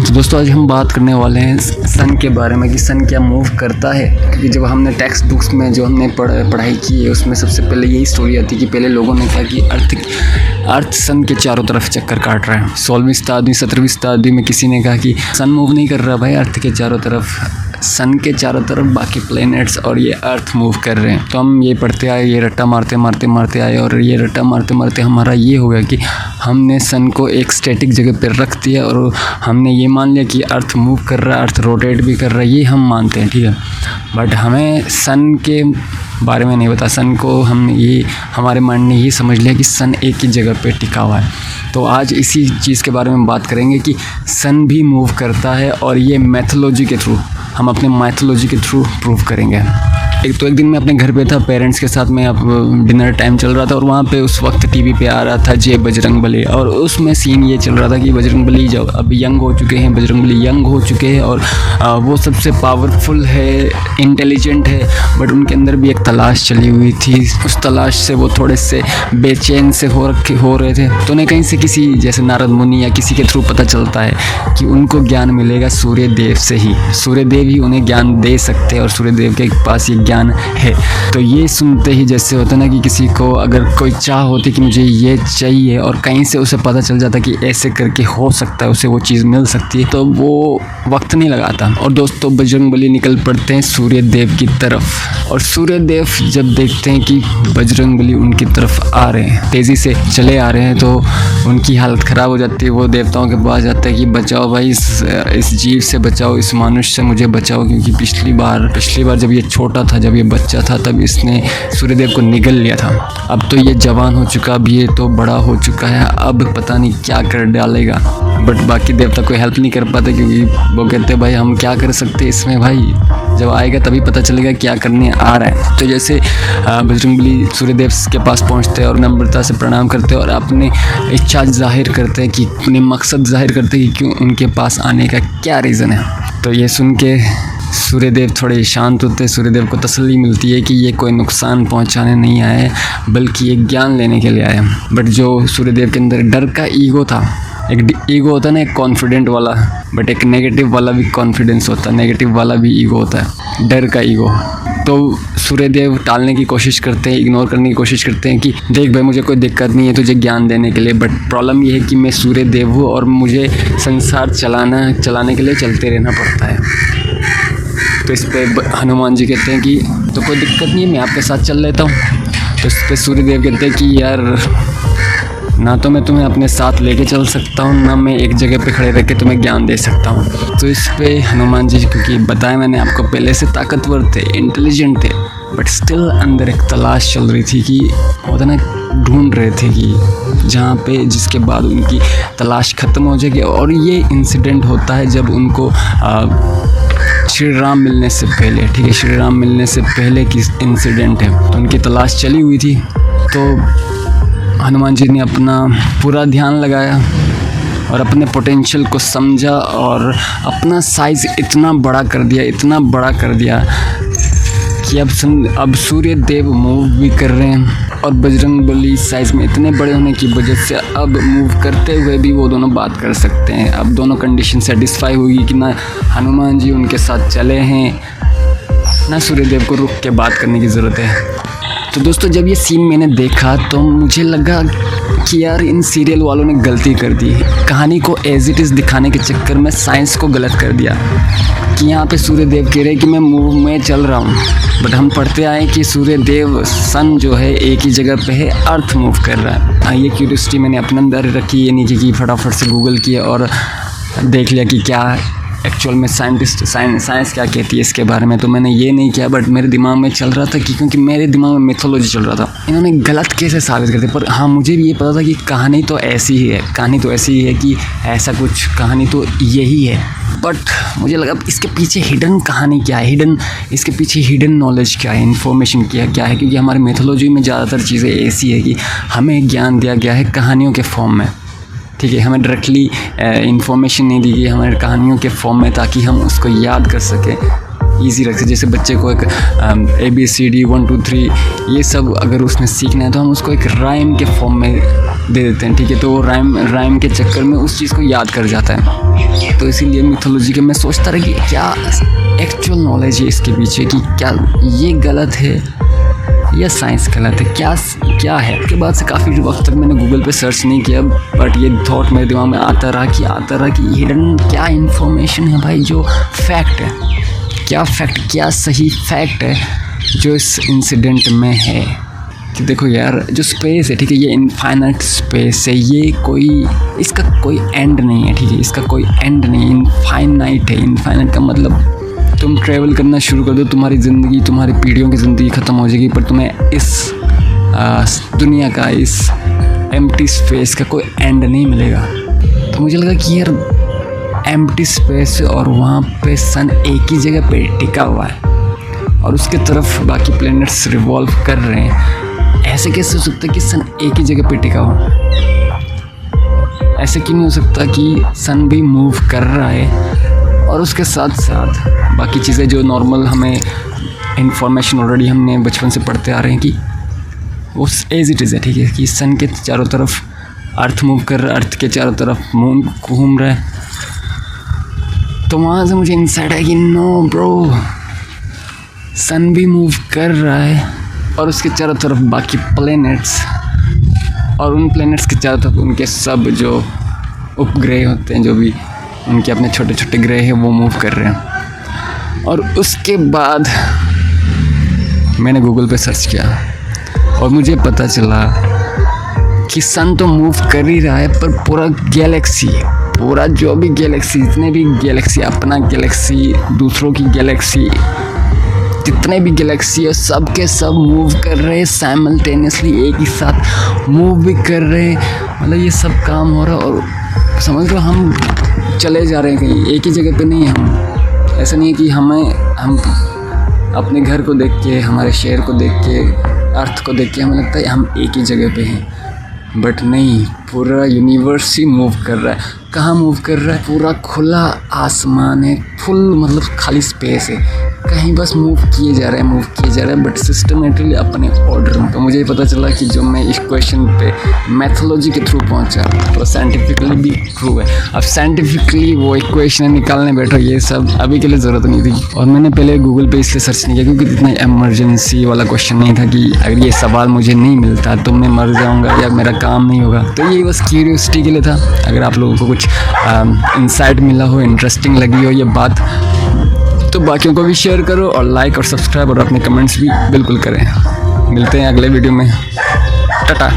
तो दोस्तों आज हम बात करने वाले हैं सन के बारे में कि सन क्या मूव करता है। क्योंकि जब हमने टेक्स्ट बुक्स में जो हमने पढ़ाई की है उसमें सबसे पहले यही स्टोरी आती है कि पहले लोगों ने कहा कि अर्थ सन के चारों तरफ चक्कर काट रहा है। 16वीं शताब्दी 17वीं शताब्दी में किसी ने कहा कि सन मूव नहीं कर रहा भाई, अर्थ के चारों तरफ, सन के चारों तरफ बाकी प्लैनेट्स और ये अर्थ मूव कर रहे हैं। तो हम ये पढ़ते आए, ये रट्टा मारते आए और ये रट्टा मारते हमारा ये हो गया कि हमने सन को एक स्टैटिक जगह पर रख दिया और हमने ये मान लिया कि अर्थ मूव कर रहा है, अर्थ रोटेट भी कर रहा है, ये हम मानते हैं, ठीक है। बट हमें सन के बारे में नहीं पता। सन को हम ये हमारे माइंड ने ये समझ लिया कि सन एक ही जगह पे टिका हुआ है। तो आज इसी चीज़ के बारे में बात करेंगे कि सन भी मूव करता है और ये मैथोलॉजी के थ्रू, हम अपने मैथोलॉजी के थ्रू प्रूव करेंगे। एक दिन मैं अपने घर पे था पेरेंट्स के साथ में, अब डिनर टाइम चल रहा था और वहाँ पे उस वक्त टीवी पे आ रहा था जय बजरंगबली और उसमें सीन ये चल रहा था कि बजरंगबली जब अब यंग हो चुके हैं, बजरंगबली यंग हो चुके हैं और वो सबसे पावरफुल है, इंटेलिजेंट है, बट उनके अंदर भी एक तलाश चली हुई थी। उस तलाश से वो थोड़े से बेचैन से हो रहे थे। तो उन्हें कहीं से किसी जैसे नारद मुनि या किसी के थ्रू पता चलता है कि उनको ज्ञान मिलेगा सूर्य देव से ही, सूर्य देव ही उन्हें ज्ञान दे सकते हैं और सूर्य देव के पास ये ज्ञान है। तो ये सुनते ही जैसे होता ना कि किसी को अगर कोई चाह होती कि मुझे ये चाहिए और कहीं से उसे पता चल जाता कि ऐसे करके हो सकता है, उसे वो चीज़ मिल सकती है, तो वो वक्त नहीं लगाता। और दोस्तों बजरंगबली निकल पड़ते हैं सूर्य देव की तरफ और सूर्य देव जब देखते हैं कि बजरंगबली उनकी तरफ आ रहे हैं, तेज़ी से चले आ रहे हैं, तो उनकी हालत ख़राब हो जाती है। वो देवताओं के पास जाते हैं कि बचाओ भाई, इस जीव से बचाओ, इस मनुष्य से मुझे बचाओ, क्योंकि पिछली बार जब ये छोटा था, जब ये बच्चा था, तब इसने सूर्यदेव को निगल लिया था। अब तो ये जवान हो चुका, अब ये तो बड़ा हो चुका है, अब पता नहीं क्या कर डालेगा। बट बाकी देवता कोई हेल्प नहीं कर पाते क्योंकि वो कहते भाई हम क्या कर सकते हैं इसमें, भाई जब आएगा तभी पता चलेगा क्या करने आ रहा है। तो जैसे बजरंगबली सूर्यदेव के पास पहुंचते हैं और नम्रता से प्रणाम करते हैं और अपनी इच्छा जाहिर करते हैं कि अपने मकसद जाहिर करते हैं कि क्यों उनके पास आने का क्या रीज़न है। तो ये सुन के सूर्यदेव थोड़े शांत होते हैं। सूर्यदेव को तसल्ली मिलती है कि ये कोई नुकसान पहुंचाने नहीं आए बल्कि ये ज्ञान लेने के लिए आए। बट जो सूर्यदेव के अंदर डर का ईगो था, एक ईगो होता है ना, एक कॉन्फिडेंट वाला, बट एक नेगेटिव वाला भी कॉन्फिडेंस होता है, नेगेटिव वाला भी ईगो होता है, डर का ईगो। तो सूर्यदेव टालने की कोशिश करते हैं, इग्नोर करने की कोशिश करते हैं कि देख भाई मुझे कोई दिक्कत नहीं है तुझे ज्ञान देने के लिए, बट प्रॉब्लम ये है कि मैं सूर्यदेव हूँ और मुझे संसार चलाने के लिए चलते रहना पड़ता है। तो इस पर हनुमान जी कहते हैं कि तो कोई दिक्कत नहीं है, मैं आपके साथ चल लेता हूँ। तो इस पर सूर्यदेव कहते हैं कि यार ना तो मैं तुम्हें अपने साथ लेके चल सकता हूँ, ना मैं एक जगह पे खड़े रह के तुम्हें ज्ञान दे सकता हूँ। तो इस पे हनुमान जी, क्योंकि बताया मैंने आपको पहले से ताकतवर थे, इंटेलिजेंट थे, बट स्टिल अंदर एक तलाश चल रही थी कि होता ना, ढूंढ रहे थे कि जहाँ पे जिसके बाद उनकी तलाश ख़त्म हो जाएगी। और ये इंसिडेंट होता है जब उनको श्री राम मिलने से पहले, ठीक है, श्री राम मिलने से पहले की इंसिडेंट है। तो उनकी तलाश चली हुई थी, तो हनुमान जी ने अपना पूरा ध्यान लगाया और अपने पोटेंशियल को समझा और अपना साइज़ इतना बड़ा कर दिया कि अब सूर्य देव मूव भी कर रहे हैं और बजरंगबली साइज़ में इतने बड़े होने की वजह से अब मूव करते हुए भी वो दोनों बात कर सकते हैं। अब दोनों कंडीशन सेटिस्फाई होगी कि ना हनुमान जी उनके साथ चले हैं, ना सूर्यदेव को रुक के बात करने की ज़रूरत है। तो दोस्तों जब ये सीन मैंने देखा तो मुझे लगा कि यार इन सीरियल वालों ने गलती कर दी, कहानी को एज इट इज़ दिखाने के चक्कर में साइंस को गलत कर दिया। कि यहाँ पे सूर्यदेव कह रहे हैं कि मैं मूव में चल रहा हूँ, बट हम पढ़ते आए कि सूर्यदेव सन जो है एक ही जगह पे है, अर्थ मूव कर रहा है। ये क्यूरियोसिटी मैंने अपने अंदर रखी, ये नहीं कि फटाफट से गूगल किया और देख लिया कि क्या एक्चुअल में साइंस क्या कहती है इसके बारे में। तो मैंने ये नहीं किया, बट मेरे दिमाग में चल रहा था कि क्योंकि मेरे दिमाग में मिथोलॉजी चल रहा था, इन्होंने गलत कैसे साबित कर दिया। पर हाँ मुझे भी ये पता था कि कहानी तो ऐसी ही है कि ऐसा कुछ कहानी तो यही है। बट मुझे लगा इसके पीछे हिडन कहानी क्या है, इसके पीछे हिडन नॉलेज क्या है, इन्फॉर्मेशन क्या है। क्योंकि हमारे मिथोलॉजी में ज़्यादातर चीज़ें ऐसी है कि हमें ज्ञान दिया गया है कहानियों के फॉर्म में, ठीक है, हमें डायरेक्टली इन्फॉर्मेशन नहीं दी गई, हमारे कहानियों के फॉर्म में, ताकि हम उसको याद कर सकें। ईजी रखते हैं। जैसे बच्चे को एक ABCD 1 2 3 ये सब अगर उसने सीखना है तो हम उसको एक राइम के फॉर्म में दे देते हैं, ठीक है। तो वो राइम के चक्कर में उस चीज़ को याद कर जाता है। तो इसीलिए मिथोलॉजी के मैं सोचता रहा कि क्या एक्चुअल नॉलेज है इसके पीछे, कि क्या ये गलत है या साइंस गलत है, क्या है। उसके बाद से काफ़ी वक्त तक मैंने गूगल पे सर्च नहीं किया, बट ये थॉट मेरे दिमाग में आता रहा कि हिडन क्या इन्फॉर्मेशन है भाई, जो फैक्ट है, क्या सही फैक्ट है जो इस इंसिडेंट में है। कि देखो यार, जो स्पेस है, ठीक है, ये इनफाइनाइट स्पेस है, ये इसका कोई एंड नहीं है, ठीक है, इसका कोई एंड नहीं, इनफाइनाइट है। इनफाइनाइट का मतलब तुम ट्रैवल करना शुरू कर दो, तुम्हारी ज़िंदगी, तुम्हारी पीढ़ियों की ज़िंदगी ख़त्म हो जाएगी, पर तुम्हें इस दुनिया का, इस एम्प्टी स्पेस का कोई एंड नहीं मिलेगा। तो मुझे लगा कि यार एम्प्टी स्पेस और वहाँ पे सन एक ही जगह पे टिका हुआ है और उसके तरफ बाकी प्लैनेट्स रिवॉल्व कर रहे हैं। ऐसे कैसे हो सकता है कि सन एक ही जगह पे टिका हुआ? ऐसे क्यों नहीं हो सकता कि सन भी मूव कर रहा है और उसके साथ साथ बाकी चीज़ें जो नॉर्मल हमें इंफॉर्मेशन ऑलरेडी हमने बचपन से पढ़ते आ रहे हैं कि वो एज इट इज़ है, ठीक है, कि सन के चारों तरफ अर्थ मूव कर रहा है, अर्थ के चारों तरफ मून घूम रहा है। तो वहाँ से मुझे इंसाइट है कि नो ब्रो, सन भी मूव कर रहा है और उसके चारों तरफ बाकी प्लैनेट्स, और उन प्लैनेट्स के चारों तरफ उनके सब जो उपग्रह होते हैं, जो भी उनके अपने छोटे छोटे ग्रह हैं, वो मूव कर रहे हैं। और उसके बाद मैंने गूगल पे सर्च किया और मुझे पता चला कि सन तो मूव कर ही रहा है, पर पूरा गैलेक्सी, पूरा जो भी गैलेक्सी, जितने भी गैलेक्सी, अपना गैलेक्सी, दूसरों की गैलेक्सी, जितने भी गैलेक्सी है, सब के सब मूव कर रहे हैं साइमल्टेनियसली, एक ही साथ मूव भी कर रहे हैं। मतलब ये सब काम हो रहा है और समझ लो हम चले जा रहे हैं कहीं, एक ही जगह पे नहीं है हम। ऐसा नहीं है कि हम अपने घर को देख के, हमारे शहर को देख के, अर्थ को देख के हमें लगता है हम एक ही जगह पे हैं, बट नहीं, पूरा यूनिवर्स ही मूव कर रहा है। कहाँ मूव कर रहा है? पूरा खुला आसमान है, फुल मतलब खाली स्पेस है, कहीं बस मूव किए जा रहे हैं, बट सिस्टमेटिकली अपने ऑर्डर में। तो मुझे पता चला कि जो मैं इस क्वेश्चन पे मैथोलॉजी के थ्रू पहुंचा तो साइंटिफिकली भी ट्रू है। अब साइंटिफिकली वो इक्वेशन निकालने बैठो, ये सब अभी के लिए ज़रूरत नहीं थी। और मैंने पहले गूगल पे इसलिए सर्च नहीं किया क्योंकि इतना एमरजेंसी वाला क्वेश्चन नहीं था कि अगर ये सवाल मुझे नहीं मिलता तो मैं मर जाऊँगा या मेरा काम नहीं होगा। तो ये बस क्यूरियोसिटी के लिए था। अगर आप लोगों को कुछ इंसाइट मिला हो, इंटरेस्टिंग लगी हो ये बात, तो बाकियों को भी शेयर करो और लाइक और सब्सक्राइब और अपने कमेंट्स भी बिल्कुल करें। मिलते हैं अगले वीडियो में। टाटा।